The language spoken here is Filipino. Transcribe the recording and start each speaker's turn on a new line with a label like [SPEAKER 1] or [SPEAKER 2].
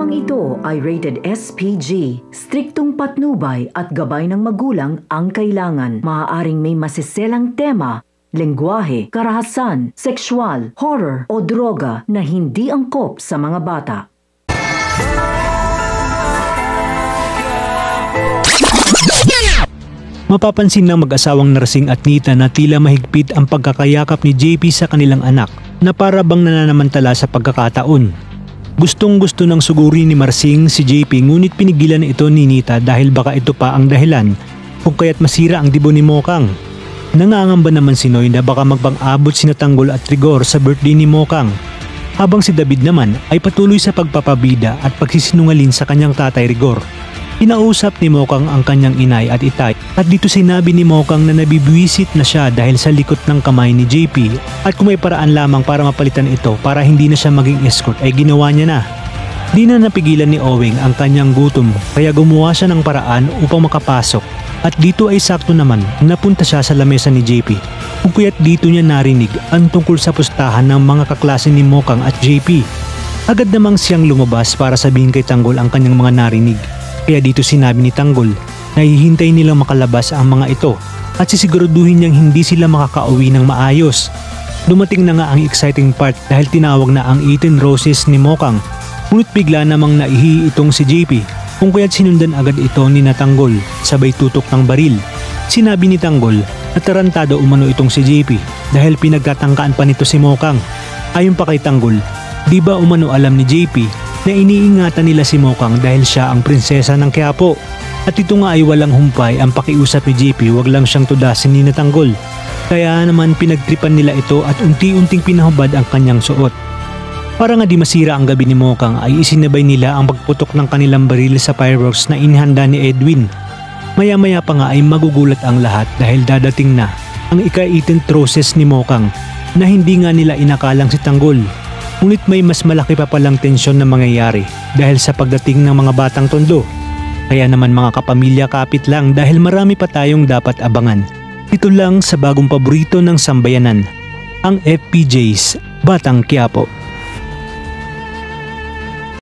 [SPEAKER 1] Programang ito ay rated SPG. Striktong patnubay at gabay ng magulang ang kailangan. Maaaring may masiselang tema, lengguwahe, karahasan, sexual, horror o droga na hindi angkop sa mga bata.
[SPEAKER 2] Mapapansin ng mag-asawang Narsing at Nita na tila mahigpit ang pagkakayakap ni JP sa kanilang anak na para bang nananamantala sa pagkakataon. Gustong-gusto ng sugurin ni Marsing si JP ngunit pinigilan ito ni Nita dahil baka ito pa ang dahilan kung kaya't masira ang dibon ni Mokang. Nangangamba naman si Noy na baka magbang-abot sina Tanggol at Rigor sa birthday ni Mokang. Habang si David naman ay patuloy sa pagpapabida at pagsisinungaling sa kanyang tatay Rigor. Pinausap ni Mokang ang kanyang inay at itay at dito sinabi ni Mokang na nabibwisit na siya dahil sa likot ng kamay ni JP at kung may paraan lamang para mapalitan ito para hindi na siya maging escort ay ginawa niya na. Di na napigilan ni Owing ang kanyang gutom kaya gumawa siya ng paraan upang makapasok at dito ay sakto naman napunta siya sa lamesa ni JP kung kaya't dito niya narinig ang tungkol sa pustahan ng mga kaklase ni Mokang at JP. Agad namang siyang lumabas para sabihin kay Tanggol ang kanyang mga narinig. Kaya dito sinabi ni Tanggol na hihintay nilang makalabas ang mga ito at sisiguraduhin niyang hindi sila makakauwi ng maayos. Dumating na nga ang exciting part dahil tinawag na ang 18 roses ni Mokang. Ngunit bigla namang naihi itong si JP kung kaya't sinundan agad ito ni Tanggol sabay tutok ng baril. Sinabi ni Tanggol na tarantado umano itong si JP dahil pinagtatangkaan pa nito si Mokang. Ayon pa kay Tanggol, di ba umano alam ni JP na iniingatan nila si Mokang dahil siya ang prinsesa ng Quiapo. At ito nga ay walang humpay ang pakiusap ni JP, wag lang siyang tudasin ni Tanggol. Kaya naman pinagtripan nila ito at unti-unting pinahubad ang kanyang suot. Para nga di masira ang gabi ni Mokang ay isinabay nila ang pagputok ng kanilang baril sa fireworks na inihanda ni Edwin. Maya-maya pa nga ay magugulat ang lahat dahil dadating na ang ika-18th roses ni Mokang na hindi nga nila inakalang si Tanggol. Ngunit may mas malaki pa palang tensyon na mangyayari dahil sa pagdating ng mga batang tondo. Kaya naman mga kapamilya kapit lang dahil marami pa tayong dapat abangan. Ito lang sa bagong paborito ng sambayanan, ang FPJ's Batang Quiapo.